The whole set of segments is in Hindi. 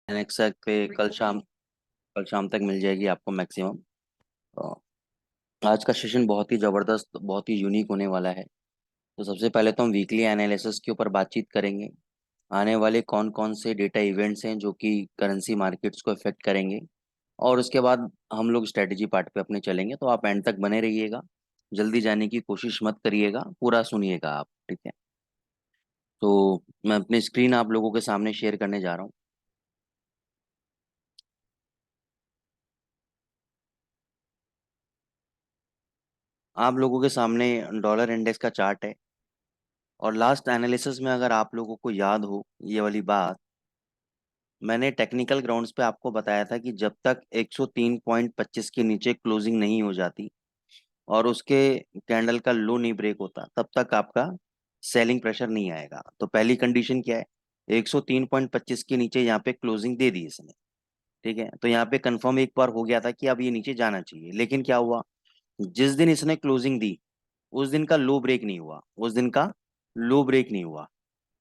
एनेक्सा पे कल शाम तक मिल जाएगी आपको मैक्सिमम। आज का सेशन बहुत ही ज़बरदस्त, बहुत ही यूनिक होने वाला है। तो सबसे पहले तो हम वीकली एनालिसिस के ऊपर बातचीत करेंगे। आने वाले कौन कौन से डेटा इवेंट्स हैं जो कि करेंसी मार्केट्स को इफेक्ट करेंगे, और उसके बाद हम लोग स्ट्रेटजी पार्ट पे अपने चलेंगे। तो आप एंड तक बने रहिएगा, जल्दी जाने की कोशिश मत करिएगा, पूरा सुनिएगा आप, ठीक है। तो मैं अपनी स्क्रीन आप लोगों के सामने शेयर करने जा रहा हूँ। आप लोगों के सामने डॉलर इंडेक्स का चार्ट है। और लास्ट एनालिसिस में अगर आप लोगों को याद हो ये वाली बात, मैंने टेक्निकल ग्राउंड्स पे आपको बताया था कि जब तक 103.25 के नीचे क्लोजिंग नहीं हो जाती और उसके कैंडल का लो नहीं ब्रेक होता, तब तक आपका सेलिंग प्रेशर नहीं आएगा। तो पहली कंडीशन क्या है? 103.25 के नीचे यहाँ पे क्लोजिंग दे दी इसने, ठीक है। तो यहाँ पे कंफर्म एक बार हो गया था कि अब ये नीचे जाना चाहिए, लेकिन क्या हुआ? जिस दिन इसने क्लोजिंग दी उस दिन का लो ब्रेक नहीं हुआ, उस दिन का लो ब्रेक नहीं हुआ।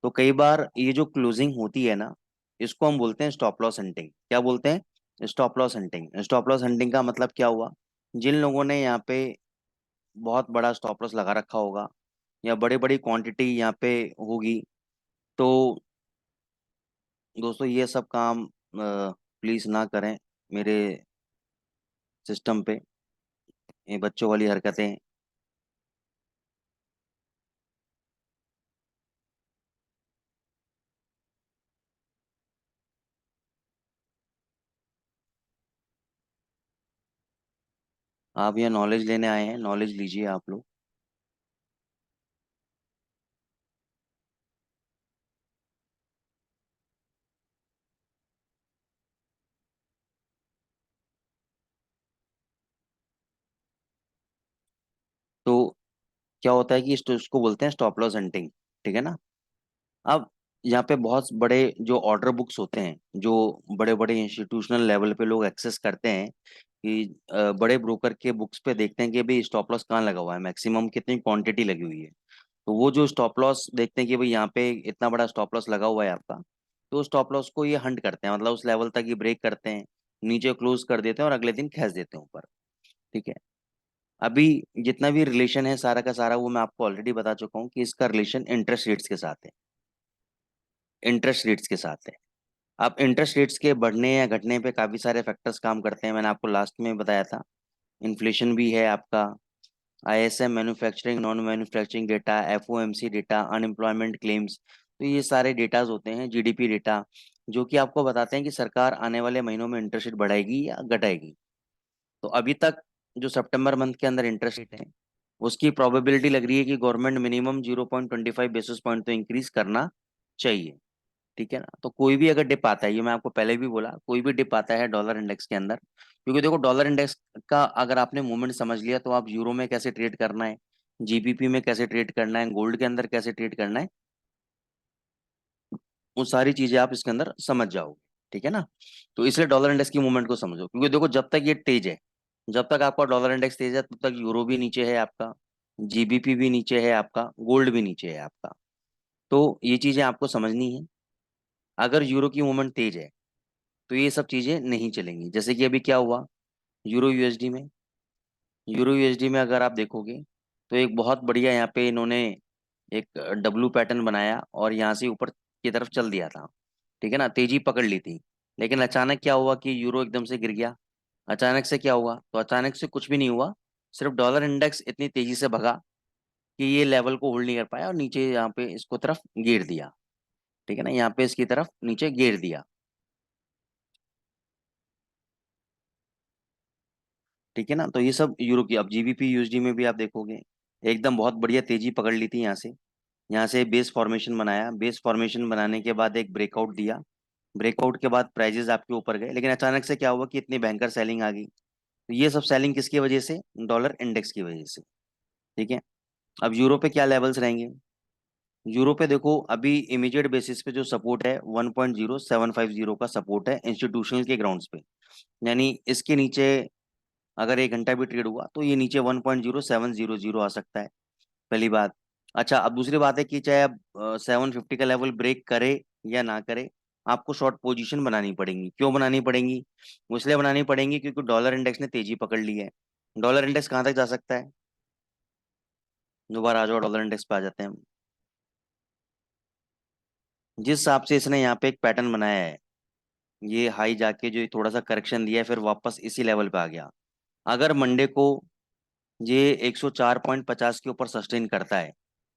तो कई बार ये जो क्लोजिंग होती है ना, इसको हम बोलते हैं स्टॉप लॉस हंटिंग। क्या बोलते हैं? Stop loss hunting. Stop loss hunting का मतलब क्या हुआ? जिन लोगों ने यहाँ पे बहुत बड़ा स्टॉप लॉस लगा रखा होगा या बड़ी बड़ी क्वांटिटी यहाँ पे होगी, तो दोस्तों ये सब काम प्लीज ना करें मेरे सिस्टम पे, ये बच्चों वाली हरकतें हैं। आप यहाँ नॉलेज लेने आए हैं, नॉलेज लीजिए आप लोग। तो क्या होता है कि इसको बोलते हैं स्टॉप लॉस हंटिंग, ठीक है ना। अब यहाँ पे बहुत बड़े जो ऑर्डर बुक्स होते हैं, जो बड़े बड़े इंस्टीट्यूशनल लेवल पे लोग एक्सेस करते हैं, कि बड़े ब्रोकर के बुक्स पे देखते हैं कि भाई स्टॉप लॉस कहाँ लगा हुआ है, मैक्सिमम कितनी क्वांटिटी लगी हुई है। तो वो जो स्टॉप लॉस देखते हैं कि भाई यहाँ पे इतना बड़ा स्टॉप लॉस लगा हुआ है आपका, तो स्टॉप लॉस को ये हंट करते हैं, मतलब उस लेवल तक ये ब्रेक करते हैं, नीचे क्लोज कर देते हैं और अगले दिन खींच देते हैं ऊपर, ठीक है। अभी जितना भी रिलेशन है सारा का सारा, वो मैं आपको ऑलरेडी बता चुका हूँ कि इसका रिलेशन इंटरेस्ट रेट्स के साथ है, इंटरेस्ट रेट्स के साथ है। अब इंटरेस्ट रेट्स के बढ़ने या घटने पे काफ़ी सारे फैक्टर्स काम करते हैं, मैंने आपको लास्ट में बताया था। इन्फ्लेशन भी है आपका, ISM manufacturing non manufacturing data, FOMC data, unemployment claims. तो ये सारे डेटाज होते हैं, जीडीपी डेटा, जो कि आपको बताते हैं कि सरकार आने वाले महीनों में इंटरेस्ट रेट बढ़ाएगी या घटाएगी। तो अभी तक जो सितंबर मंथ के अंदर इंटरेस्ट रेट है, उसकी प्रोबेबिलिटी लग रही है कि गवर्नमेंट मिनिमम 0.25 बेसिस पॉइंट तो इंक्रीज करना चाहिए, ठीक है ना। तो कोई भी अगर डिप आता है, ये मैं आपको पहले भी बोला, कोई भी डिप आता है डॉलर इंडेक्स के अंदर, क्योंकि देखो डॉलर इंडेक्स का अगर आपने मूवमेंट समझ लिया तो आप यूरो में कैसे ट्रेड करना है, जीबीपी में कैसे ट्रेड करना है, गोल्ड के अंदर कैसे ट्रेड करना है, वो सारी चीजें आप इसके अंदर समझ जाओगे, ठीक है ना। तो इसलिए डॉलर इंडेक्स की मूवमेंट को समझो, क्योंकि देखो जब तक ये तेज है, जब तक आपका डॉलर इंडेक्स तेज है, तब तक यूरो भी नीचे है आपका, जीबीपी भी नीचे है आपका, गोल्ड भी नीचे है आपका। तो ये चीजें आपको समझनी है। अगर यूरो की मूवमेंट तेज है तो ये सब चीजें नहीं चलेंगी। जैसे कि अभी क्या हुआ यूरो यूएसडी में, यूरो यूएसडी में अगर आप देखोगे तो एक बहुत बढ़िया यहाँ पे इन्होंने एक डब्लू पैटर्न बनाया और यहाँ से ऊपर की तरफ चल दिया था, ठीक है ना, तेजी पकड़ ली थी। लेकिन अचानक क्या हुआ कि यूरो एकदम से गिर गया। अचानक से क्या हुआ? तो अचानक से कुछ भी नहीं हुआ, सिर्फ डॉलर इंडेक्स इतनी तेजी से भगा कि ये लेवल को होल्ड नहीं कर पाया और नीचे यहाँ पे इसको तरफ गिर दिया, ठीक है ना, यहाँ पे इसकी तरफ नीचे गिर दिया, ठीक है ना। तो ये सब यूरो की, अब जीबीपी यूएसडी में भी आप देखोगे एकदम बहुत बढ़िया तेजी पकड़ ली थी यहाँ से, यहाँ से बेस फॉर्मेशन बनाया, बेस फॉर्मेशन बनाने के बाद एक ब्रेकआउट दिया, ब्रेकआउट के बाद प्राइजेस आपके ऊपर गए, लेकिन अचानक से क्या हुआ कि इतनी भयंकर सेलिंग आ गई। तो ये सब सेलिंग किसकी वजह से? डॉलर इंडेक्स की वजह से, ठीक है। अब यूरो पे क्या लेवल्स रहेंगे? यूरो पे देखो अभी इमीडिएट बेसिस पे जो सपोर्ट है 1.0750 का सपोर्ट है इंस्टीट्यूशनल के ग्राउंड्स पे, यानी इसके नीचे अगर 1 घंटा भी ट्रेड हुआ तो ये नीचे 1.0700 आ सकता है, पहली बात। अच्छा, अब दूसरी बात है कि चाहे अब 750 का लेवल ब्रेक करे या ना करे, आपको शॉर्ट पोजीशन बनानी पड़ेंगी। क्यों बनानी पड़ेंगी? वो इसलिए बनानी पड़ेंगी क्योंकि डॉलर इंडेक्स ने तेजी पकड़ ली है। डॉलर इंडेक्स कहाँ तक जा सकता है? दोबारा आ जाओ, डॉलर इंडेक्स पे आ जाते हैं हम। जिस हिसाब से इसने यहाँ पे एक पैटर्न बनाया है, ये हाई जाके जो थोड़ा सा करेक्शन दिया है, फिर वापस इसी लेवल पे आ गया। अगर मंडे को ये 104.50 के ऊपर सस्टेन करता है,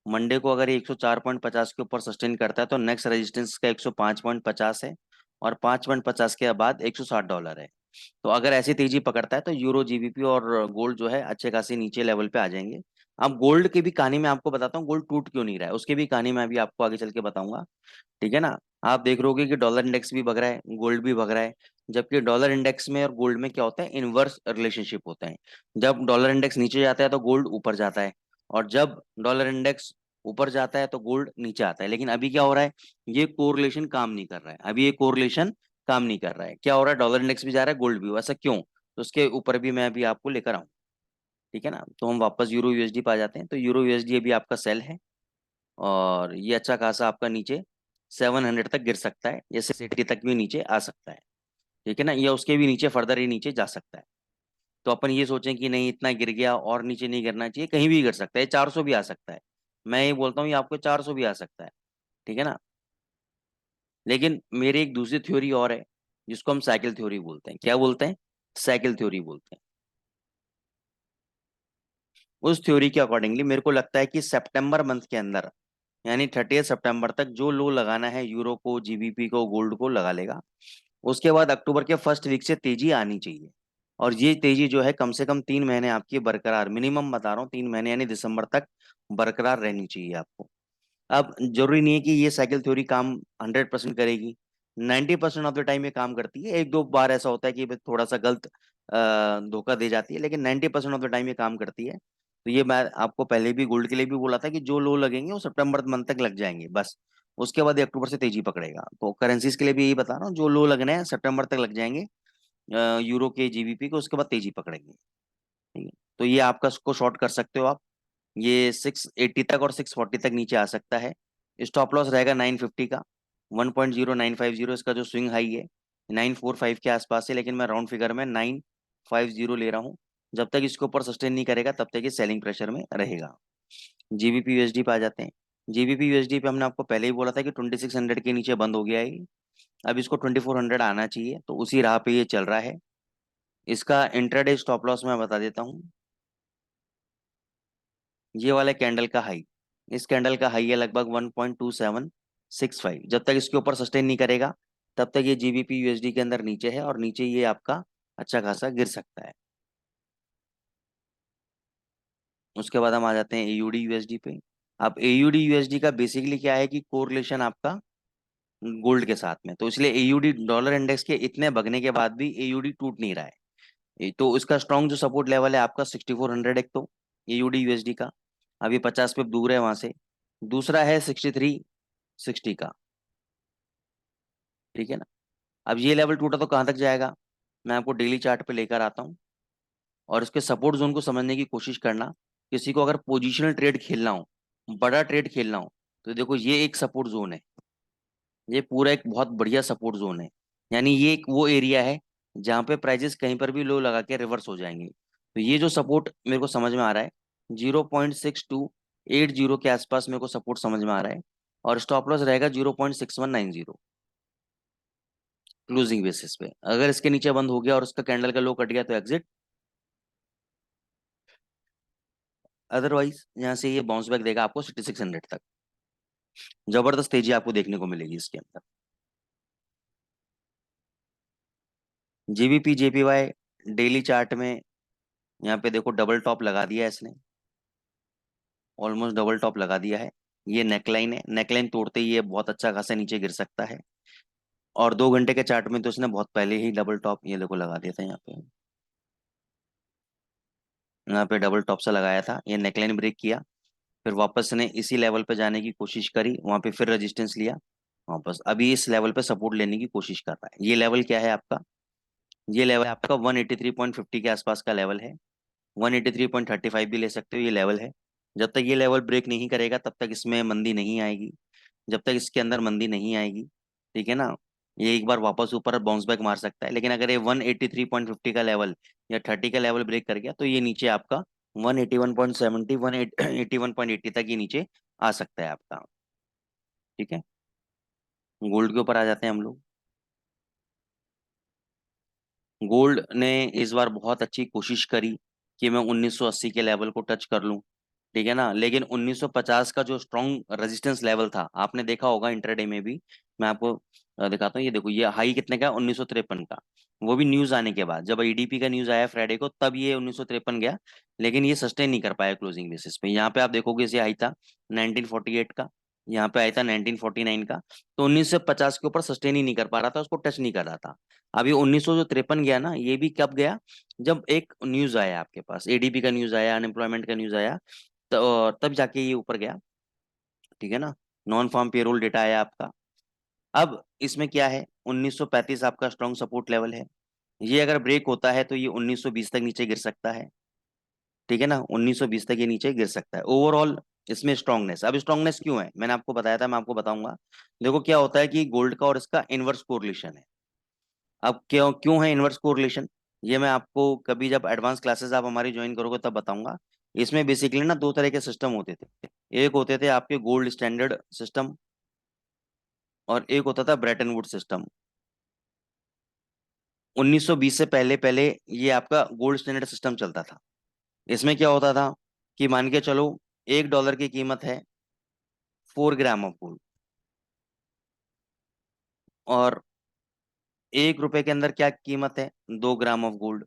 मंडे को अगर ये 104.50 के ऊपर सस्टेन करता है, तो नेक्स्ट रेजिस्टेंस का 105.50 है, और 5.50 के बाद $160 है। तो अगर ऐसी तेजी पकड़ता है तो यूरो, जीबीपी और गोल्ड जो है अच्छे खासे नीचे लेवल पे आ जाएंगे। अब गोल्ड की भी कहानी मैं आपको बताता हूँ, गोल्ड टूट क्यों नहीं रहा है उसकी भी कहानी मैं अभी आपको आगे चल के बताऊंगा। ठीक है ना? आप देख रहोगे कि डॉलर इंडेक्स भी भग रहा है, गोल्ड भी भग रहा है। जबकि डॉलर इंडेक्स में और गोल्ड में क्या होता है, इनवर्स रिलेशनशिप होता है। जब डॉलर इंडेक्स नीचे जाता है तो गोल्ड ऊपर जाता है, और जब डॉलर इंडेक्स ऊपर जाता है तो गोल्ड नीचे आता है। लेकिन अभी क्या हो रहा है, ये कोरिलेशन काम नहीं कर रहा है। अभी ये कोरिलेशन काम नहीं कर रहा है। क्या हो रहा है, डॉलर इंडेक्स भी जा रहा है, गोल्ड भी। ऐसा क्यों? तो उसके ऊपर भी मैं अभी आपको लेकर आऊँ। ठीक है ना? तो हम वापस यूरो यूएसडी पे आ जाते हैं। तो यूरो यूएसडी अभी आपका सेल है, और ये अच्छा खासा आपका नीचे 700 तक गिर सकता है, या 680 तक भी नीचे आ सकता है। ठीक है ना? या उसके भी नीचे, फर्दर ही नीचे जा सकता है। तो अपन ये सोचें कि नहीं इतना गिर गया और नीचे नहीं गिरना चाहिए, कहीं भी गिर सकता है, 400 भी आ सकता है। मैं ये बोलता हूँ ये आपको 400 भी आ सकता है। ठीक है ना? लेकिन मेरी एक दूसरी थ्योरी और है, जिसको हम साइकिल थ्योरी बोलते हैं। क्या बोलते हैं? साइकिल थ्योरी बोलते हैं। उस थ्योरी के अकॉर्डिंगली मेरे को लगता है कि सितंबर मंथ के अंदर, यानी 30 सितंबर तक जो लो लगाना है, यूरो को, जीबीपी को, गोल्ड को लगा लेगा। उसके बाद अक्टूबर के फर्स्ट वीक से तेजी आनी चाहिए। और ये तेजी जो है कम से कम 3 महीने आपकी बरकरार, मिनिमम बता रहा हूँ 3 महीने, यानी दिसंबर तक बरकरार रहनी चाहिए आपको। अब जरूरी नहीं है कि ये साइकिल थ्योरी काम 100% करेगी। 90% ऑफ द टाइम ये काम करती है। एक दो बार ऐसा होता है कि थोड़ा सा गलत धोखा दे जाती है, लेकिन 90% ऑफ द टाइम ये काम करती है। तो ये मैं आपको पहले भी गोल्ड के लिए भी बोला था कि जो लो लगेंगे वो सितंबर मंथ तक लग जाएंगे बस। उसके बाद ये अक्टूबर से तेजी पकड़ेगा। तो करेंसीज के लिए भी यही बता रहा हूँ, जो लो लगने हैं सितंबर तक लग जाएंगे, यूरो के, जीबीपी को, उसके बाद तेजी पकड़ेंगे। ठीक है? तो ये आपका इसको शॉर्ट कर सकते हो आप। ये 680 तक और 640 तक नीचे आ सकता है। स्टॉप लॉस रहेगा 950 का। 1.0950 इसका जो स्विंग हाई है, 945 के आसपास है, लेकिन मैं राउंड फिगर में 950 ले रहा हूँ। जब तक इसके ऊपर सस्टेन नहीं करेगा तब तक ये सेलिंग प्रेशर में रहेगा। जीबीपी यूएसडी पे आ जाते हैं। जीबीपी यूएसडी पे हमने आपको पहले ही बोला था कि 2600 के नीचे बंद हो गया है ये। अब इसको 2400 आना चाहिए, तो उसी राह पे ये चल रहा है। इसका इंट्राडे स्टॉप लॉस मैं बता देता हूँ। ये वाले कैंडल का हाई, इस कैंडल का हाई है लगभग 1.2765। जब तक इसके ऊपर सस्टेन नहीं करेगा तब तक ये जीबीपी यूएसडी के अंदर नीचे है, और नीचे ये आपका अच्छा खासा गिर सकता है। उसके बाद हम आ जाते हैं एयूडी यूएसडी पे। अब एयूडी यूएसडी का बेसिकली क्या है कि कोरिलेशन आपका गोल्ड के साथ में, तो इसलिए एयूडी, डॉलर इंडेक्स के इतने भगने के बाद भी एयूडी टूट नहीं रहा है। तो इसका स्ट्रॉन्ग जो सपोर्ट लेवल है आपका 6400, एक तो एयूडी यूएसडी का अभी 50 पे दूर है वहां से। दूसरा है 6360 का। ठीक है ना? अब ये लेवल टूटा तो कहाँ तक जाएगा, मैं आपको डेली चार्ट पे लेकर आता हूँ, और इसके सपोर्ट जोन को समझने की कोशिश करना। किसी को अगर पोजिशनल ट्रेड खेलना हो, बड़ा ट्रेड खेलना हो, तो देखो ये एक सपोर्ट जोन है। ये पूरा एक बहुत बढ़िया सपोर्ट जोन है। यानी ये एक वो एरिया है जहाँ पे प्राइजेस कहीं पर भी लो लगा के रिवर्स हो जाएंगे। तो ये जो सपोर्ट मेरे को समझ में आ रहा है, 0.6280 के आसपास मेरे को सपोर्ट समझ में आ रहा है। और स्टॉप लॉस रहेगा 0.6190 क्लोजिंग बेसिस पे। अगर इसके नीचे बंद हो गया और उसका कैंडल का लो कट गया तो एग्जिट। अदरवाइज यहाँ से ये बाउंस बैक देगा आपको 6600 तक। जबरदस्त तेजी आपको देखने को मिलेगी इसके अंदर। जीबीपी जेपीवाई डेली चार्ट में यहाँ पे देखो डबल टॉप लगा दिया है इसने, ऑलमोस्ट डबल टॉप लगा दिया है। ये नेकलाइन है, नेकलाइन तोड़ते ही ये बहुत अच्छा खासा नीचे गिर सकता है। और 2 घंटे के चार्ट में तो इसने बहुत पहले ही डबल टॉप ये देखो लगा दिया था यहाँ पे। यहाँ पे डबल टॉप सा लगाया था, ये नेकलाइन ब्रेक किया, फिर वापस ने इसी लेवल पे जाने की कोशिश करी, वहां पे फिर रेजिस्टेंस लिया, वापस अभी इस लेवल पे सपोर्ट लेने की कोशिश कर रहा है। ये लेवल क्या है आपका? ये लेवल आपका 183.50 के आसपास का लेवल है। 183.35 भी ले सकते हो, ये लेवल है। जब तक ये लेवल ब्रेक नहीं करेगा तब तक इसमें मंदी नहीं आएगी, जब तक इसके अंदर मंदी नहीं आएगी। ठीक है ना? ये एक बार वापस ऊपर बाउंस बैक मार सकता है, लेकिन अगर ये 183.50 का लेवल या 30 का लेवल ब्रेक कर गया तो ये नीचे आपका 181.70 181.80 तक ये नीचे आ सकता है आपका। ठीक है, गोल्ड के ऊपर आ जाते हैं हम लोग। गोल्ड ने इस बार बहुत अच्छी कोशिश करी कि मैं 1980 के लेवल को टच कर लूं, ठीक है ना, लेकिन 1950 का जो स्ट्रॉन्ग रेजिस्टेंस लेवल था आपने देखा होगा इंटरडे में भी। मैं आपको दिखाता हूँ, ये देखो ये हाई कितने का, 1953 का। वो भी न्यूज आने के बाद, जब ईडीपी का न्यूज आया फ्राइडे को तब ये 1953 गया, लेकिन ये सस्टेन नहीं कर पाया क्लोजिंग बेसिस पे। यहाँ पे आप देखोगे इसे हाई था 1948 का, यहाँ पे आया था 1949 का। तो 1950 के ऊपर सस्टेन ही नहीं कर पा रहा था, उसको टच नहीं कर रहा था। अभी 1953 गया ना, ये भी कब गया, जब एक न्यूज आया आपके पास, एडीपी का न्यूज आया, अनएम्प्लॉयमेंट का न्यूज आया, तो तब जाके ये ऊपर गया। ठीक है ना, नॉन फार्म पेरोल डेटा आया आपका। अब इसमें क्या है, 1935 आपका स्ट्रॉन्ग सपोर्ट लेवल है, ये अगर ब्रेक होता है तो ये 1920 तक नीचे गिर सकता है। ठीक है ना, 1920 तक ये नीचे गिर सकता है ओवरऑल। इसमें स्ट्रांगनेस, अब स्ट्रांगनेस क्यों है, मैंने आपको बताया था, मैं आपको बताऊंगा। देखो क्या होता है कि गोल्ड का और इसका इनवर्स कोरिलेशन है। अब क्यों क्यों है इनवर्स कोरिलेशन, ये मैं आपको कभी जब एडवांस क्लासेस आप हमारी ज्वाइन करोगे तब बताऊंगा। इसमें बेसिकली ना दो तरह के सिस्टम होते थे, एक होते थे आपके गोल्ड स्टैंडर्ड सिस्टम और एक होता था ब्रेटन वुड सिस्टम। 1920 से पहले पहले ये आपका गोल्ड स्टैंडर्ड सिस्टम चलता था। इसमें क्या होता था कि मान के चलो $1 की कीमत है 4 ग्राम ऑफ गोल्ड, और ₹1 के अंदर क्या कीमत है, 2 ग्राम ऑफ गोल्ड।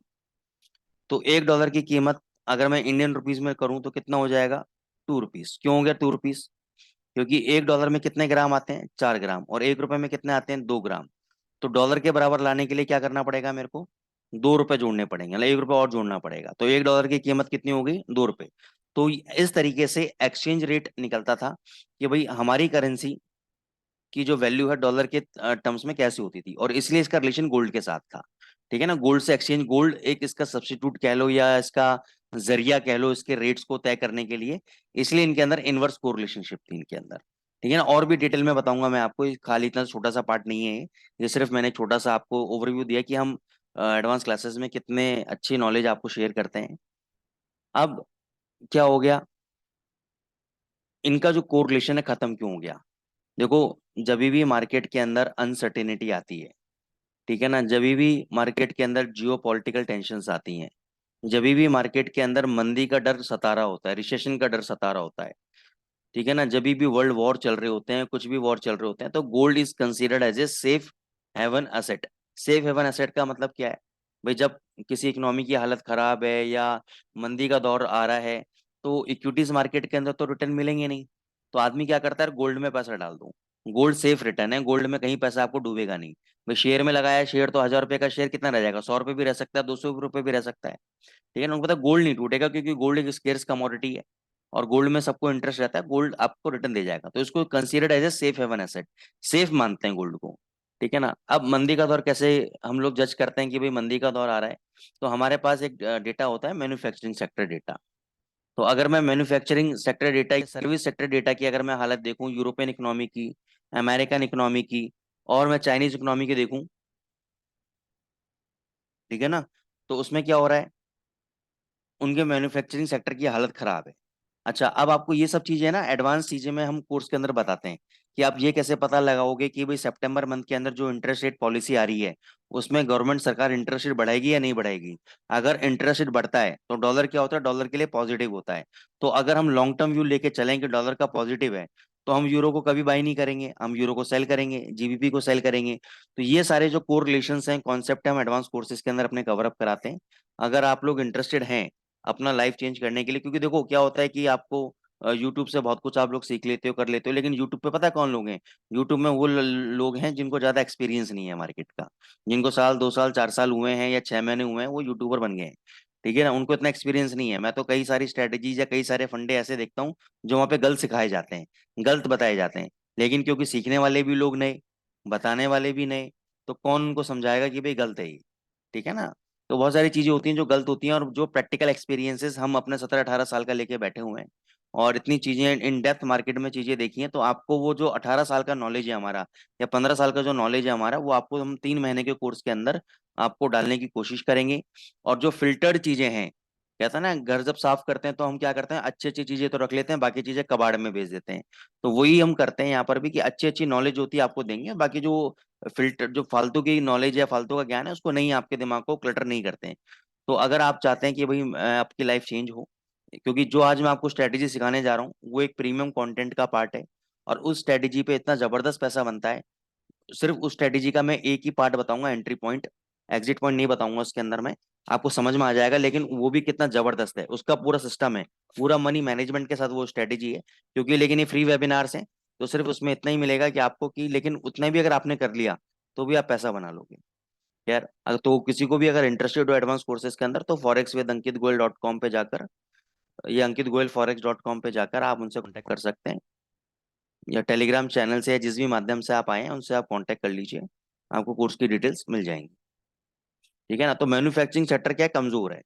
तो $1 की कीमत अगर मैं इंडियन रुपीज में करूं तो कितना हो जाएगा, ₹2। क्यों हो गया ₹2, क्योंकि $1 में कितने ग्राम आते हैं, 4 ग्राम, और ₹1 में कितने आते हैं, 2 ग्राम। तो डॉलर के बराबर लाने के लिए क्या करना पड़ेगा मेरे को, ₹2 जोड़ने पड़ेंगे, मतलब ₹1 और जोड़ना पड़ेगा, तो $1 की कीमत कितनी हो गई, ₹2। तो इस तरीके से एक्सचेंज रेट निकलता था कि भाई हमारी करेंसी की जो वैल्यू है डॉलर के टर्म्स में कैसे होती थी, और इसलिए इसका रिलेशन गोल्ड के साथ था। ठीक है ना, गोल्ड से एक्सचेंज, गोल्ड एक इसका सब्स्टिट्यूट कह लो या इसका जरिया कह लो इसके रेट्स को तय करने के लिए, इसलिए इनके अंदर इनवर्स कोरिलेशनशिप थी इनके अंदर। ठीक है ना, और भी डिटेल में बताऊंगा मैं आपको, ये खाली इतना छोटा सा पार्ट नहीं है ये सिर्फ मैंने छोटा सा आपको ओवरव्यू दिया कि हम एडवांस क्लासेस में कितने अच्छी नॉलेज आपको शेयर करते हैं। अब क्या हो गया, इनका जो कोरिलेशन है खत्म क्यों हो गया। देखो, जब भी मार्केट के अंदर अनसर्टेनिटी आती है, ठीक है ना, जब भी मार्केट के अंदर जियो पॉलिटिकल टेंशन आती हैं, जब भी मार्केट के अंदर मंदी का डर सता रहा होता है, रिसेशन का डर सता रहा होता है, ठीक है ना, जब भी वर्ल्ड वॉर चल रहे होते हैं, कुछ भी वॉर चल रहे होते हैं, तो gold is considered as a safe haven asset. Safe haven asset का मतलब क्या है, भाई जब किसी इकोनॉमी की हालत खराब है या मंदी का दौर आ रहा है, तो इक्विटीज मार्केट के अंदर तो रिटर्न मिलेंगे नहीं, तो आदमी क्या करता है, गोल्ड में पैसा डाल दो। गोल्ड सेफ रिटर्न है, गोल्ड में कहीं पैसा आपको डूबेगा नहीं। भाई शेयर में लगाया है, शेयर तो ₹1000 का शेयर कितना रह जाएगा, ₹100 भी रह सकता है, ₹200 भी रह सकता है। ठीक है ना, उनको पता गोल्ड नहीं टूटेगा क्योंकि गोल्ड एक स्केर्स कमोडिटी है, और गोल्ड में सबको इंटरेस्ट रहता है, गोल्ड आपको रिटर्न दे जाएगा, तो इसको considered as a safe haven asset, safe मानते हैं गोल्ड को। ठीक है ना, अब मंदी का दौर कैसे हम लोग जज करते हैं कि भाई मंदी का दौर आ रहा है, तो हमारे पास एक डेटा होता है मैन्युफैक्चरिंग सेक्टर डेटा। तो अगर मैं manufacturing sector data, service sector data की अगर मैं हालत देखूं, यूरोपियन इकोनॉमी की, अमेरिकन इकोनॉमी की, और मैं चाइनीज इकोनॉमी की देखूं, ठीक है ना, तो उसमें क्या हो रहा है, उनके मैन्युफैक्चरिंग सेक्टर की हालत खराब है। अच्छा, अब आपको ये सब चीजें ना एडवांस चीजें में हम कोर्स के अंदर बताते हैं कि आप ये कैसे पता लगाओगे कि भाई सितंबर मंथ के अंदर जो इंटरेस्ट रेट पॉलिसी आ रही है उसमें गवर्नमेंट सरकार इंटरेस्ट रेट बढ़ाएगी या नहीं बढ़ाएगी। अगर इंटरेस्ट रेट बढ़ता है तो डॉलर क्या होता है, डॉलर के लिए पॉजिटिव होता है। तो अगर हम लॉन्ग टर्म व्यू लेके चलें कि डॉलर का पॉजिटिव है, तो हम यूरो को कभी बाई नहीं करेंगे, हम यूरो को सेल करेंगे, जीबीपी को सेल करेंगे। तो ये सारे जो कोर रिलेशंस हैं, कॉन्सेप्ट हम एडवांस कोर्सेज के अंदर अपने कवर अप कराते हैं। अगर आप लोग इंटरेस्टेड हैं अपना लाइफ चेंज करने के लिए, क्योंकि देखो क्या होता है कि आपको यूट्यूब से बहुत कुछ आप लोग सीख लेते हो, कर लेते हो, लेकिन यूट्यूब पे पता है कौन लोग हैं, यूट्यूब में वो लोग हैं जिनको ज्यादा एक्सपीरियंस नहीं है मार्केट का, जिनको साल 2 साल 4 साल हुए हैं या 6 महीने हुए हैं वो यूट्यूबर बन गए हैं। ठीक है ना, उनको इतना एक्सपीरियंस नहीं है। मैं तो कई सारी स्ट्रेटेजीज या कई सारे फंडे ऐसे देखता हूँ जो वहाँ पे गलत सिखाए जाते हैं, गलत बताए जाते हैं, लेकिन क्योंकि सीखने वाले भी लोग नए, बताने वाले भी नए, तो कौन उनको समझाएगा कि भाई गलत है ये। ठीक है ना, तो बहुत सारी चीजें होती हैं जो गलत होती हैं, और जो प्रैक्टिकल एक्सपीरियंसेस हम अपने 17-18 साल का लेके बैठे हुए हैं, और इतनी चीजें इन डेप्थ मार्केट में चीजें देखी हैं, तो आपको वो जो 18 साल का नॉलेज है हमारा, या 15 साल का जो नॉलेज है हमारा, वो आपको हम 3 महीने के कोर्स के अंदर आपको डालने की कोशिश करेंगे। और जो फिल्टर्ड चीजें हैं, कहता है ना, घर जब साफ करते हैं तो हम क्या करते हैं, अच्छी अच्छी चीजें तो रख लेते हैं, बाकी चीजें कबाड़ में भेज देते हैं। तो वही हम करते हैं यहाँ पर भी, कि अच्छी अच्छी नॉलेज होती है आपको देंगे, बाकी जो फिल्टर, जो फालतू की नॉलेज या फालतू का ज्ञान है, उसको नहीं, आपके दिमाग को क्लटर नहीं करते हैं। तो अगर आप चाहते हैं कि भाई आपकी लाइफ चेंज हो, क्योंकि जो आज मैं आपको स्ट्रेटेजी सिखाने जा रहा हूँ वो एक प्रीमियम कंटेंट का पार्ट है, और उस स्ट्रेटेजी पे इतना जबरदस्त पैसा बनता है। सिर्फ उस स्ट्रेटेजी का मैं एक ही पार्ट बताऊंगा, एंट्री पॉइंट, एग्जिट पॉइंट नहीं बताऊंगा उसके अंदर में, आपको समझ में आ जाएगा, लेकिन वो भी कितना जबरदस्त है, उसका पूरा सिस्टम है, पूरा मनी मैनेजमेंट के साथ वो स्ट्रेटेजी है। क्योंकि लेकिन ये फ्री वेबिनार्स हैं, तो सिर्फ उसमें इतना ही मिलेगा कि आपको, कि लेकिन उतना भी अगर आपने कर लिया तो भी आप पैसा बना लोगे। यार तो किसी को भी अगर इंटरेस्टेड हो एडवांस कोर्सेज के अंदर, तो forex-with-ankit-goel.com पे जाकर, या ankitgoelforex.com पे जाकर आप उनसे कांटेक्ट कर सकते हैं, या टेलीग्राम चैनल से, या जिस भी माध्यम से आप आए हैं उनसे आप कांटेक्ट कर लीजिए, आपको कोर्स की डिटेल्स मिल जाएंगी। ठीक है ना। तो मैन्युफैक्चरिंग सेक्टर क्या है, कमजोर है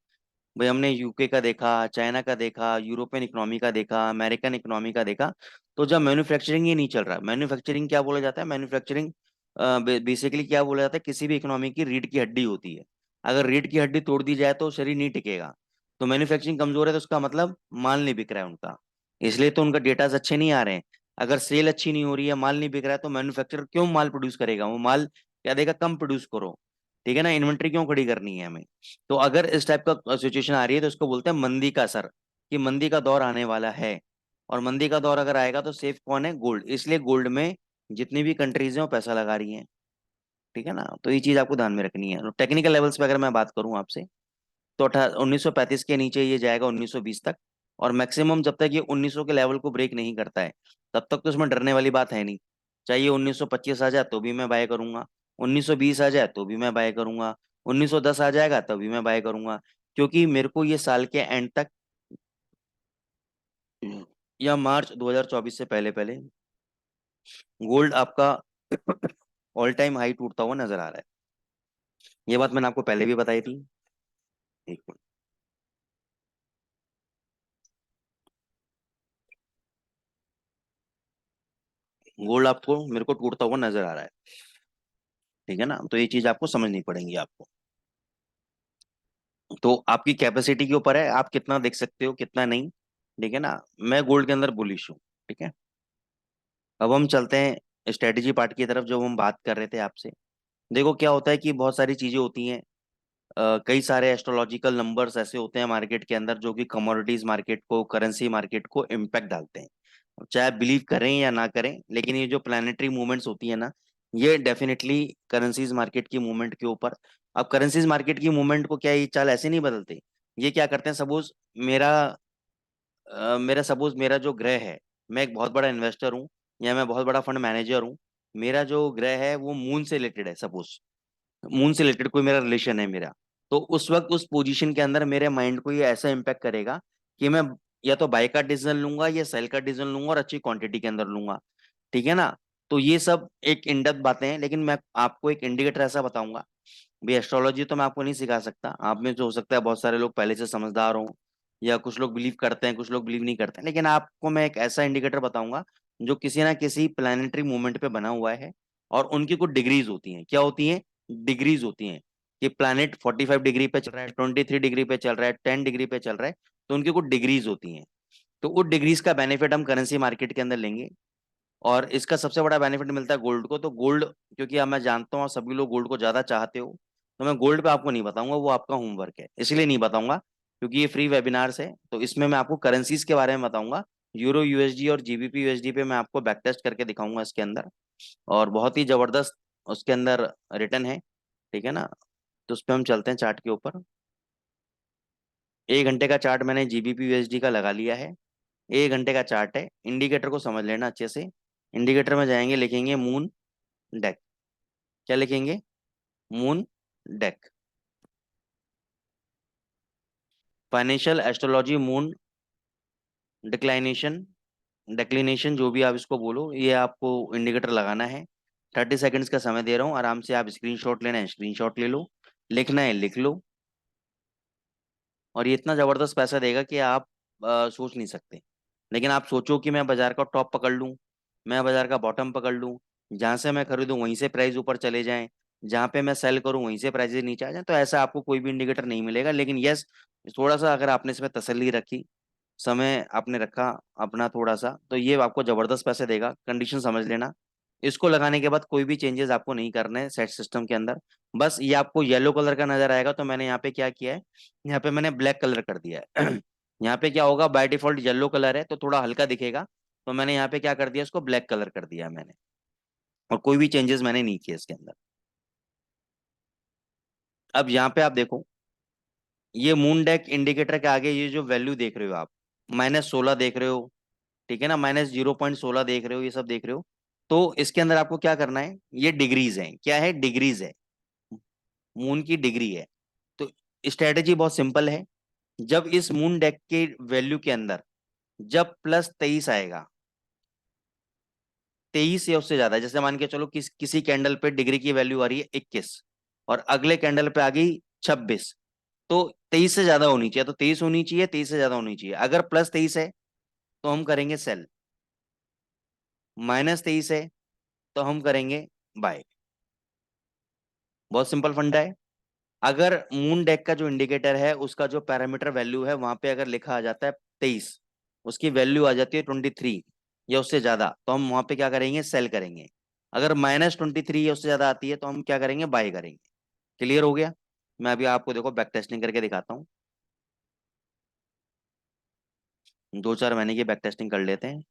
भाई। हमने यूके का देखा, चाइना का देखा, यूरोपियन इकोनॉमी का देखा, अमेरिकन इकोनॉमी का देखा, तो जब मैन्युफैक्चरिंग ही नहीं चल रहा, मैन्युफैक्चरिंग क्या बोला जाता है, मैन्युफैक्चरिंग बेसिकली क्या बोला जाता है, किसी भी इकोनॉमी की रीढ़ की हड्डी होती है। अगर रीढ़ की हड्डी तोड़ दी जाए तो शरीर नहीं टिकेगा। तो मैन्युफैक्चरिंग कमजोर है, तो उसका मतलब माल नहीं बिक रहा है उनका, इसलिए तो उनका डेटाज अच्छे नहीं आ रहे हैं। अगर सेल अच्छी नहीं हो रही है, माल नहीं बिक रहा है, तो मैन्युफैक्चरर क्यों माल प्रोड्यूस करेगा, वो माल क्या देगा, कम प्रोड्यूस करो। ठीक है ना, इन्वेंट्री क्यों खड़ी करनी है हमें। तो अगर इस टाइप का सिचुएशन आ रही है, तो इसको बोलते हैं मंदी का असर, कि मंदी का दौर आने वाला है। और मंदी का दौर अगर आएगा तो सेफ कौन है, गोल्ड। इसलिए गोल्ड में जितनी भी कंट्रीज हैं वो पैसा लगा रही हैं। ठीक है ना, तो ये चीज आपको ध्यान में रखनी है। टेक्निकल लेवल्स पे अगर मैं बात करूं आपसे, तो 1935 के नीचे ये जाएगा 1920 तक। और मैक्सिमम जब तक ये 1900 के लेवल को ब्रेक नहीं करता है, तब तक तो इसमें डरने वाली बात है नहीं। चाहिए 1925 आ जाए तो भी मैं बाय करूंगा, 1920 आ जाए तो भी मैं बाय करूंगा, 1910 आ जाएगा तो भी मैं बाय करूंगा। क्योंकि मेरे को ये साल के एंड तक, या मार्च 2024 से पहले पहले, गोल्ड आपका ऑल टाइम हाई टूटता हुआ नजर आ रहा है। ये बात मैंने आपको पहले भी बताई थी। एक मिनट। गोल्ड आपको, मेरे को टूटता हुआ नजर आ रहा है। ठीक है ना, तो ये चीज आपको समझनी पड़ेगी आपको। तो आपकी कैपेसिटी के ऊपर है, आप कितना देख सकते हो कितना नहीं। ठीक है ना, मैं गोल्ड के अंदर बुलिश हूँ। ठीक है, अब हम चलते हैं स्ट्रेटेजी पार्ट की तरफ, जो हम बात कर रहे थे आपसे। देखो क्या होता है कि बहुत सारी चीजें होती हैं, कई सारे एस्ट्रोलॉजिकल नंबर्स ऐसे होते हैं मार्केट के अंदर, जो कि कमोडिटीज मार्केट को, करेंसी मार्केट को इम्पैक्ट डालते हैं। अब चाहे आप बिलीव करें या ना करें, लेकिन ये जो प्लानिटरी मूवमेंट्स होती है ना, ये डेफिनेटली करेंसीज मार्केट की मूवमेंट के ऊपर। अब करेंसीज मार्केट की मूवमेंट को क्या ये चाल ऐसे नहीं बदलते। ये क्या करते हैं, सपोज मेरा मेरा जो ग्रह है, मैं एक बहुत बड़ा इन्वेस्टर हूँ, या मैं बहुत बड़ा फंड मैनेजर हूँ, मेरा जो ग्रह है वो मून से रिलेटेड है, सपोज मून से रिलेटेड कोई मेरा रिलेशन है मेरा, तो उस वक्त उस पोजीशन के अंदर मेरे माइंड को ये ऐसा इम्पैक्ट करेगा कि मैं या तो बाय का डिसीजन लूंगा, या सेल का डिसीजन लूंगा, और अच्छी क्वांटिटी के अंदर लूंगा। ठीक है ना। तो ये सब एक इन डेप्थ बातें हैं, लेकिन मैं आपको एक इंडिकेटर ऐसा बताऊंगा। भाई एस्ट्रोलॉजी तो मैं आपको नहीं सिखा सकता, आप में जो हो सकता है बहुत सारे लोग पहले से समझदार हों, या कुछ लोग बिलीव करते हैं, कुछ लोग बिलीव नहीं करते हैं, लेकिन आपको मैं एक ऐसा इंडिकेटर बताऊंगा जो किसी ना किसी प्लानिटरी मूवमेंट पे बना हुआ है। और उनकी कुछ डिग्रीज होती हैं, क्या होती हैं, डिग्रीज होती हैं, कि प्लैनेट 45 डिग्री पे चल रहा है, 23 डिग्री पे चल रहा है, 10 डिग्री पे चल रहा है, तो उनकी कुछ डिग्रीज होती हैं। तो उस डिग्रीज का बेनिफिट हम करेंसी मार्केट के अंदर लेंगे। और इसका सबसे बड़ा बेनिफिट मिलता है गोल्ड को। तो गोल्ड, क्योंकि अब मैं जानता हूँ आप सभी लोग गोल्ड को ज्यादा चाहते हो, तो मैं गोल्ड पे आपको नहीं बताऊंगा, वो आपका होमवर्क है, इसलिए नहीं बताऊंगा क्योंकि ये फ्री वेबिनार्स है। तो इसमें मैं आपको करेंसीज के बारे में बताऊंगा, यूरो यूएसडी और जीबीपी यूएसडी पे मैं आपको बैक टेस्ट करके दिखाऊंगा इसके अंदर, और बहुत ही जबरदस्त उसके अंदर रिटर्न है। ठीक है ना, तो उस पर हम चलते हैं चार्ट के ऊपर। 1 घंटे का चार्ट मैंने जीबीपी यूएसडी का लगा लिया है। 1 घंटे का चार्ट है, इंडिकेटर को समझ लेना अच्छे से। इंडिकेटर में जाएंगे, लिखेंगे मून डेक। क्या लिखेंगे, moon deck. Financial astrology moon declination, declination, जो भी आप इसको बोलो, ये आपको इंडिकेटर लगाना है। 30 सेकंड्स का समय दे रहा हूँ, आराम से आप स्क्रीनशॉट लेना है स्क्रीनशॉट ले लो, लिखना है लिख लो। और ये इतना जबरदस्त पैसा देगा कि आप सोच नहीं सकते। लेकिन आप सोचो कि मैं बाजार का टॉप पकड़ लूं, मैं बाजार का बॉटम पकड़ लूं, जहां से मैं खरीदूं वहीं से प्राइस ऊपर चले जाएं, जहां पे मैं सेल करूं वहीं से प्राइस नीचे आ जाए, तो ऐसा आपको कोई भी इंडिकेटर नहीं मिलेगा। लेकिन यस, थोड़ा सा अगर आपने इसमें तसल्ली रखी, समय आपने रखा अपना थोड़ा सा, तो ये आपको जबरदस्त पैसे देगा। कंडीशन समझ लेना। इसको लगाने के बाद कोई भी चेंजेस आपको नहीं करने हैं सेट सिस्टम के अंदर। बस ये आपको येलो कलर का नजर आएगा, तो मैंने यहाँ पे क्या किया है, यहाँ पे मैंने ब्लैक कलर कर दिया है। यहाँ पे क्या होगा, बाय डिफॉल्ट येलो कलर है तो थोड़ा हल्का दिखेगा, तो मैंने यहाँ पे क्या कर दिया, इसको ब्लैक कलर कर दिया है मैंने। और कोई भी चेंजेस मैंने नहीं किए इसके अंदर। अब यहाँ पे आप देखो, ये मून डेक इंडिकेटर के आगे ये जो वैल्यू देख रहे हो आप, -16 देख रहे हो, ठीक है ना, -0.16 देख रहे हो, ये सब देख रहे हो। तो इसके अंदर आपको क्या करना है, ये डिग्रीज है, क्या है, डिग्रीज है, मून की डिग्री है। तो स्ट्रेटेजी बहुत सिंपल है। जब इस मून डेक के वैल्यू के अंदर जब +23 आएगा, 23 या उससे ज्यादा, जैसे मान के चलो किसी कैंडल पे डिग्री की वैल्यू आ रही है 21, और अगले कैंडल पे आ गई 26, तो 23 से ज्यादा होनी चाहिए, तो 23 होनी चाहिए, 23 से ज्यादा होनी चाहिए। अगर +23 है तो हम करेंगे सेल, -23 है तो हम करेंगे बाय। बहुत सिंपल फंडा है। अगर मून डेक का जो इंडिकेटर है उसका जो पैरामीटर वैल्यू है वहां पे अगर लिखा आ जाता है 23, उसकी वैल्यू आ जाती है 23 या उससे ज्यादा, तो हम वहां पे क्या करेंगे, सेल करेंगे। अगर -23 या उससे ज्यादा आती है तो हम क्या करेंगे, बाय करेंगे। क्लियर हो गया। मैं अभी आपको देखो बैक टेस्टिंग करके दिखाता हूँ। 2-4 महीने की बैक टेस्टिंग कर लेते हैं।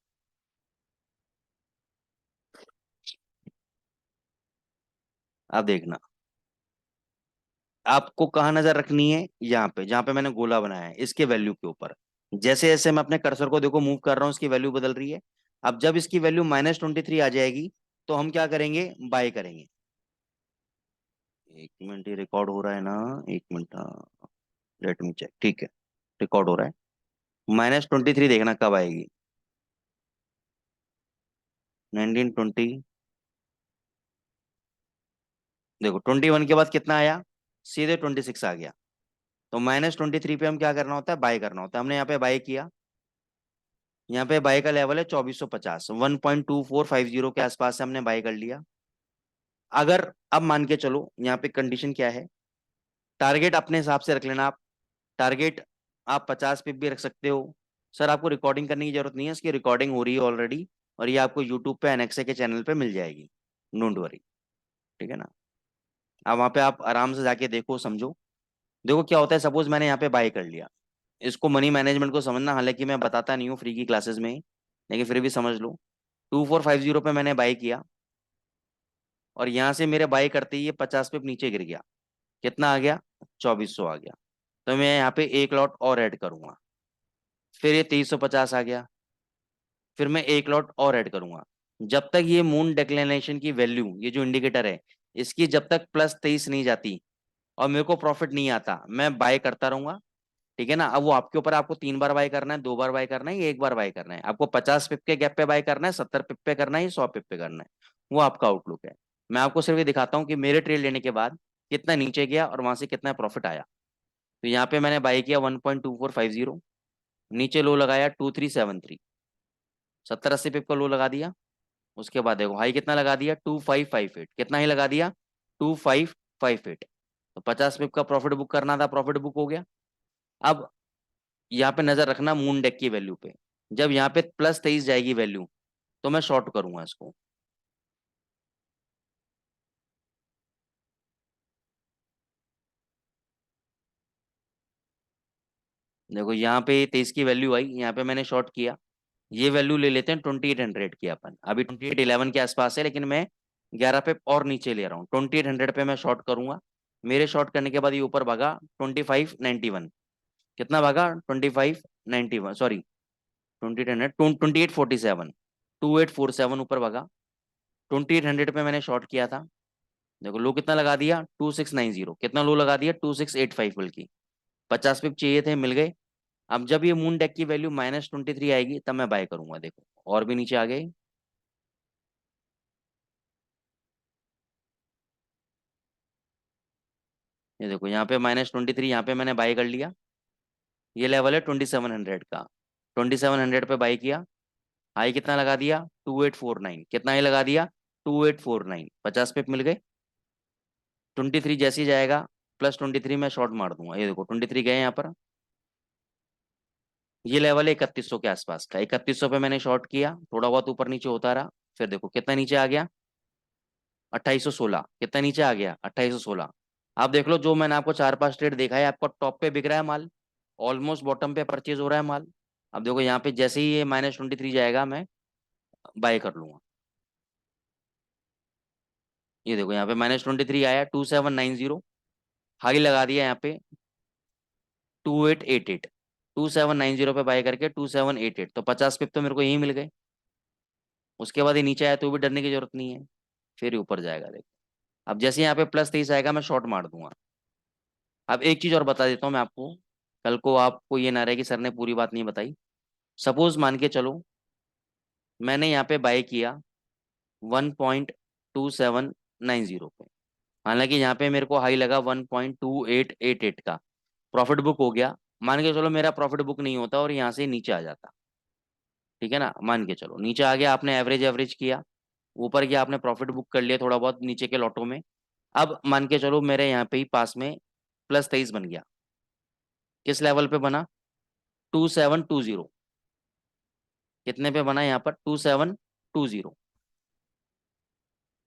आप देखना, आपको कहाँ नजर रखनी है, यहाँ पे जहां पे मैंने गोला बनाया है इसके वैल्यू के ऊपर। जैसे जैसे मैं अपने कर्सर को देखो मूव कर रहा हूँ, इसकी वैल्यू बदल रही है। अब जब इसकी वैल्यू -23 आ जाएगी तो हम क्या करेंगे, बाय करेंगे। 1 मिनट, ये रिकॉर्ड हो रहा है ना, 1 मिनट, हाँ, लेट मी चेक, ठीक है, रिकॉर्ड हो रहा है। -23 देखना कब आएगी, 1920, देखो 21 के बाद कितना आया, सीधे 26 आ गया। तो -23 पे हम क्या करना होता है, बाय करना होता है। हमने यहाँ पे बाय किया, यहाँ पे बाय का लेवल है 2450, 1.2450 के आसपास से हमने बाय कर लिया। अगर अब मान के चलो, यहाँ पे कंडीशन क्या है, टारगेट अपने हिसाब से रख लेना आप। टारगेट आप 50 पिप भी रख सकते हो। सर आपको रिकॉर्डिंग करने की जरूरत नहीं है, इसकी रिकॉर्डिंग हो रही है ऑलरेडी, और ये आपको यूट्यूब पे एनएक्से के चैनल पे मिल जाएगी, डोंट वरी, ठीक है ना। अब वहाँ पे आप आराम से जाके देखो, समझो। देखो क्या होता है, सपोज मैंने यहाँ पे बाय कर लिया, इसको मनी मैनेजमेंट को समझना, हालांकि मैं बताता नहीं हूँ फ्री की क्लासेस में ही, लेकिन फिर भी समझ लो। 2450 पे मैंने बाय किया, और यहाँ से मेरे बाय करते ही ये 50 पिप नीचे गिर गया, कितना आ गया, 2400 आ गया। तो मैं यहाँ पे एक लॉट और ऐड करूंगा, फिर ये 2350 आ गया, फिर मैं एक लॉट और ऐड करूंगा। जब तक ये मून डेक्लेनेशन की वैल्यू, ये जो इंडिकेटर है, इसकी जब तक +23 नहीं जाती और मेरे को प्रॉफिट नहीं आता, मैं बाय करता रहूंगा। ठीक है ना। अब वो आपके ऊपर है, आपको 3 बार बाय करना है, 2 बार बाय करना है, या एक बार बाय करना है, आपको 50 पिप के गैप पे बाय करना है, 70 पिप पे करना है, या 100 पिप पे करना है, वो आपका आउटलुक है। मैं आपको सिर्फ ये दिखाता हूँ कि मेरे ट्रेड लेने के बाद कितना नीचे गया और वहां से कितना प्रॉफिट आया। तो यहाँ पे मैंने बाय किया 1.2450, नीचे लो लगाया 2373, 70-80 पिप का लो लगा दिया। उसके बाद देखो हाई कितना लगा दिया, 2558, कितना ही लगा दिया, 2558। तो 50 पिप का प्रॉफिट बुक करना था, प्रॉफिट बुक हो गया। अब यहाँ पे नजर रखना मून डेक की वैल्यू पे, जब यहाँ पे +23 जाएगी वैल्यू तो मैं शॉर्ट करूंगा इसको। देखो यहाँ पे 23 की वैल्यू आई, यहाँ पे मैंने शॉर्ट किया। ये वैल्यू ले लेते हैं 2800 की, अपन अभी 2811 के आसपास है, लेकिन मैं 11 पे और नीचे ले रहा हूँ, 2800 पे मैं शॉर्ट करूंगा। मेरे शॉर्ट करने के बाद ये ऊपर भागा 2591, कितना भागा, 2591, सॉरी, 2800, 2847, 2847 ऊपर भागा। 2800 पे मैंने शॉर्ट किया था। देखो लो कितना लगा दिया, 2690, कितना लो लगा दिया, 2685, बल्कि 50 पिप चाहिए थे, मिल गए। अब जब ये मून डेक की वैल्यू -23 आएगी तब मैं बाय करूंगा। देखो और भी नीचे आ गए, ये देखो यहाँ पे -23, यहाँ पे मैंने बाय कर लिया। ये लेवल है 2700 का, 2700 पे बाई किया, हाई कितना लगा दिया 2849, कितना ही लगा दिया 2849, 50 पिप मिल गए। 23 जैसे ही जाएगा +23 में शॉर्ट मार दूंगा, ये देखो 23 गए यहाँ पर। ये लेवल है 3100 के आसपास का, 3100 पे मैंने शॉर्ट किया, थोड़ा बहुत ऊपर नीचे होता रहा, फिर देखो कितना नीचे आ गया 2816, कितना नीचे आ गया 2816। आप देख लो जो मैंने आपको 4-5 ट्रेड देखा है, आपको टॉप पे बिक रहा है माल, ऑलमोस्ट बॉटम पे परचेज हो रहा है माल। अब देखो यहाँ पे जैसे ही ये -23 जाएगा मैं बाय कर लूंगा। ये देखो यहाँ पे -23 आया, 2790, हाई लगा दिया यहाँ पे 2888, 2790 पे बाय करके 2788, तो 50 पिप तो मेरे को यही मिल गए। उसके बाद ये नीचे आया तो भी डरने की जरूरत नहीं है, फिर ही ऊपर जाएगा देखो। अब जैसे यहाँ पे +23 आएगा मैं शॉर्ट मार दूंगा। अब एक चीज और बता देता हूँ मैं आपको, कल को आपको ये ना रहे कि सर ने पूरी बात नहीं बताई। सपोज मान के चलो मैंने यहाँ पे बाय किया 1.2790 पे, हालांकि यहाँ पे मेरे को हाई लगा 1.2888 का, प्रॉफिट बुक हो गया। मान के चलो मेरा प्रॉफिट बुक नहीं होता और यहाँ से नीचे आ जाता, ठीक है ना, मान के चलो नीचे आ गया, आपने एवरेज एवरेज किया, ऊपर गया आपने प्रॉफिट बुक कर लिया थोड़ा बहुत नीचे के लॉटों में। अब मान के चलो मेरे यहाँ पे ही पास में +23 बन गया, किस लेवल पे बना 2720, कितने पे बना यहाँ पर 2720।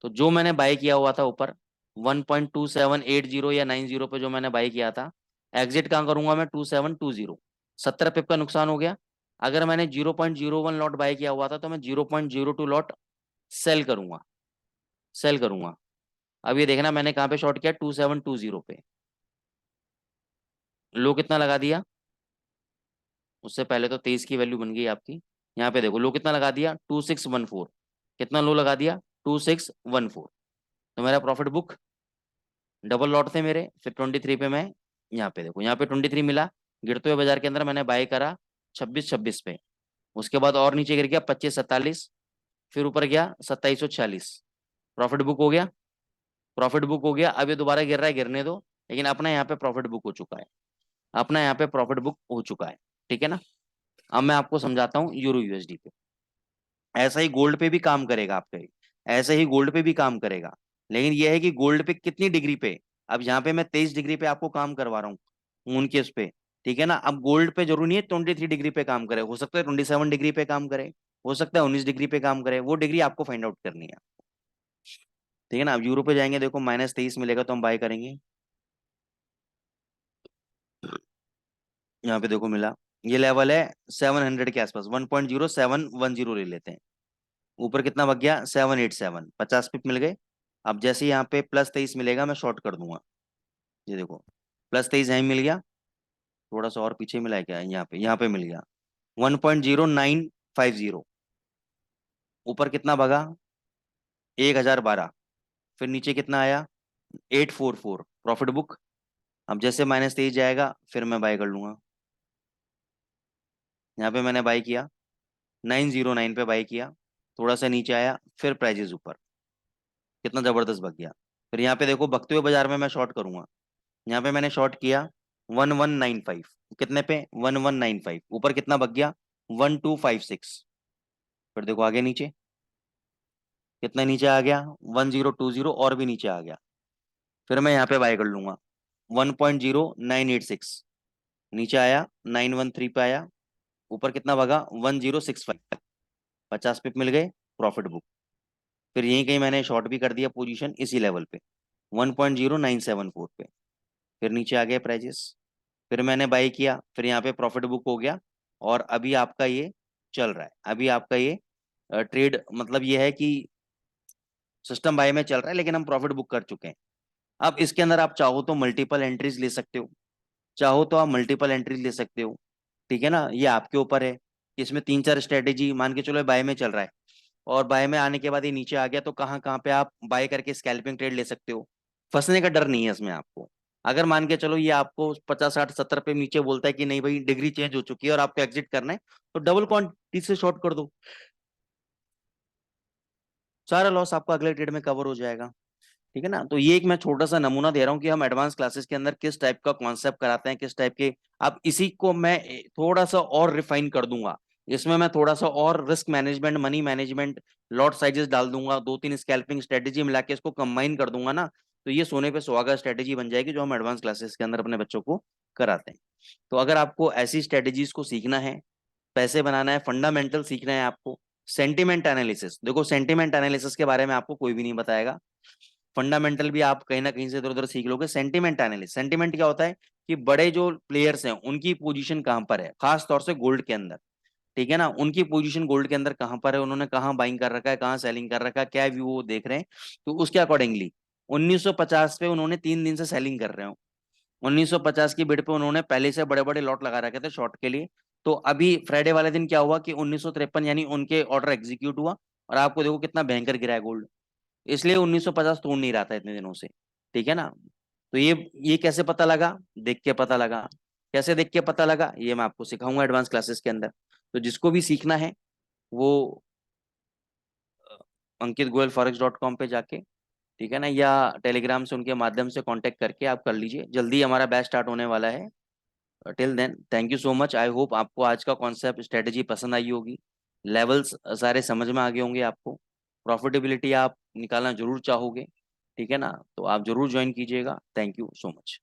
तो जो मैंने बाय किया हुआ था ऊपर 1.2780 या 90 पे जो मैंने बाय किया था, एग्जिट कहाँ करूंगा मैं 2720, 70 पिप का नुकसान हो गया। अगर मैंने 0.01 लॉट बाय किया हुआ था तो मैं 0.02 लॉट सेल करूंगा, सेल करूंगा। अब ये देखना मैंने कहाँ पे शॉर्ट किया 2720 पे, लो कितना लगा दिया, उससे पहले तो 23 की वैल्यू बन गई आपकी। यहाँ पे देखो लो कितना लगा दिया 2614, कितना लो लगा दिया 2614, तो मेरा प्रॉफिट बुक डबल लॉट थे मेरे। फिर 23 पे मैं यहाँ पे देखो यहाँ पे 23 मिला, गिरते हुए बाजार के अंदर मैंने बाय करा 2626 पे, उसके बाद और नीचे गिर गया 2547, फिर ऊपर गया 2746, प्रॉफिट बुक हो गया, प्रॉफिट बुक हो गया। अब ये दोबारा गिर रहा है, गिरने दो, लेकिन अपना यहाँ पे प्रॉफिट बुक हो चुका है, अपना यहाँ पे प्रॉफिट बुक हो चुका है, ठीक है ना। अब मैं आपको समझाता हूँ यूरो यूएसडी पे, ऐसा ही गोल्ड पे भी काम करेगा आपके, ऐसे ही गोल्ड पे भी काम करेगा, लेकिन यह है कि गोल्ड पे कितनी डिग्री पे, अब यहाँ पे मैं 23 डिग्री पे आपको काम करवा रहा हूँ मून केस पे, ठीक है ना। अब गोल्ड पे जरूरी नहीं है 23 डिग्री पे काम करे, हो सकता है 27 डिग्री पे काम करे, हो सकता है 19 डिग्री पे काम करे, वो डिग्री आपको फाइंड आउट करनी है, ठीक है ना। अब यूरो पे जाएंगे, देखो -23 मिलेगा तो हम बाय करेंगे, यहाँ पे देखो मिला, ये लेवल है 700 के आसपास, 1.0710 ले लेते हैं, ऊपर कितना बच गया 787, 50 पिप मिल गए। अब जैसे यहाँ पे +23 मिलेगा मैं शॉर्ट कर दूंगा, ये देखो +23 यहीं मिल गया, थोड़ा सा और पीछे मिला है क्या, यहाँ पे मिल गया 1.0950, ऊपर कितना भगा 1012, फिर नीचे कितना आया 844, प्रॉफिट बुक। अब जैसे -23 जाएगा फिर मैं बाय कर लूंगा, यहाँ पे मैंने बाय किया 909 पे बाय किया, थोड़ा सा नीचे आया फिर प्राइजेस ऊपर, कितना जबरदस्त भग गया। फिर यहाँ पे देखो भगते हुए बाजार में मैं शॉर्ट करूंगा, यहाँ पे मैंने शॉर्ट किया 1195, कितने पे 1195, ऊपर कितना बच गया 1256, फिर देखो आगे नीचे कितना नीचे आ गया 1020, और भी नीचे आ गया, फिर मैं यहाँ पे बाय कर लूंगा 1.0986, नीचे आया 913 पे आया, ऊपर कितना भगा 1065, 50 पिप मिल गए, प्रॉफिट बुक। फिर यहीं कहीं मैंने शॉर्ट भी कर दिया पोजीशन इसी लेवल पे 1.0974 पे, फिर नीचे आ गए प्राइजेस, फिर मैंने बाई किया, फिर यहाँ पे प्रॉफिट बुक हो गया, और अभी आपका ये चल रहा है, अभी आपका ये ट्रेड मतलब ये है कि सिस्टम बाय में चल रहा है, लेकिन हम प्रॉफिट बुक कर चुके हैं। अब इसके अंदर आप चाहो तो मल्टीपल एंट्रीज ले सकते हो, चाहो तो आप मल्टीपल एंट्रीज ले सकते हो, ठीक है ना, ये आपके ऊपर है। इसमें 3-4 स्ट्रेटेजी मान के चलो बाय में चल रहा है, और बाय में आने के बाद ये नीचे आ गया, तो कहाँ कहाँ पे आप बाय करके स्कैल्पिंग ट्रेड ले सकते हो, फंसने का डर नहीं है इसमें आपको। अगर मान के चलो ये आपको 50 60 70 पे नीचे बोलता है कि नहीं भाई डिग्री चेंज हो चुकी है और आपको एग्जिट करना है, तो डबल क्वांटिटी से शॉर्ट कर दो, सारा लॉस आपका अगले ट्रेड में कवर हो जाएगा। ठीक है ना। तो ये एक मैं छोटा सा नमूना दे रहा हूँ कि हम एडवांस क्लासेस के अंदर किस टाइप का कॉन्सेप्ट कराते हैं, किस टाइप के। अब इसी को मैं थोड़ा सा और रिफाइन कर दूंगा। इसमें मैं थोड़ा सा और risk management, money management, lot sizes डाल दूंगा, दो तीन स्कैल्पिंग स्ट्रेटेजी मिला के इसको कंबाइन कर दूंगा ना, तो ये सोने पे सुहागा स्ट्रेटेजी बन जाएगी जो हम एडवांस क्लासेस के अंदर अपने बच्चों को कराते हैं। तो अगर आपको ऐसी स्ट्रेटेजीज को सीखना है, पैसे बनाना है, फंडामेंटल सीखना है आपको, सेंटिमेंट एनालिसिस, देखो सेंटिमेंट एनालिसिस के बारे में आपको कोई भी नहीं बताएगा। फंडामेंटल भी आप कहीं ना कहीं से इधर उधर सीख लोगे। सेंटिमेंट एनालिसिस, सेंटिमेंट क्या होता है कि बड़े जो प्लेयर्स हैं उनकी पोजीशन कहां पर है, खास तौर से गोल्ड के अंदर, ठीक है ना, उनकी पोजीशन गोल्ड के अंदर कहां पर है, उन्होंने कहां बाइंग कर रखा है, कहां सेलिंग कर रखा है, क्या व्यू वो देख रहे हैं। तो उसके अकॉर्डिंगली 1950 पे उन्होंने 3 दिन से सेलिंग कर रहे हो, 1950 की बिड पे उन्होंने पहले से बड़े बड़े लॉट लगा रखे थे शॉर्ट के लिए। तो अभी फ्राइडे वाले दिन क्या हुआ कि 1953 यानी उनके ऑर्डर एग्जीक्यूट हुआ, और आपको देखो कितना भयंकर गिरा है गोल्ड। इसलिए 1950 तोड़ नहीं रहा था इतने दिनों से, ठीक है ना। तो ये कैसे पता लगा, देख के पता लगा। कैसे देख के पता लगा, ये मैं आपको सिखाऊंगा एडवांस क्लासेस के अंदर। तो जिसको भी सीखना है वो ankitgoyalforex.com पे जाके, ठीक है ना, या टेलीग्राम से उनके माध्यम से कांटेक्ट करके आप कर लीजिए। जल्दी हमारा बैच स्टार्ट होने वाला है। Till then thank you so much. I hope आपको आज का कॉन्सेप्ट स्ट्रेटेजी पसंद आई होगी, लेवल्स सारे समझ में आ गए होंगे आपको, प्रॉफिटेबिलिटी आप निकालना जरूर चाहोगे, ठीक है ना। तो आप जरूर ज्वाइन कीजिएगा। Thank you so much.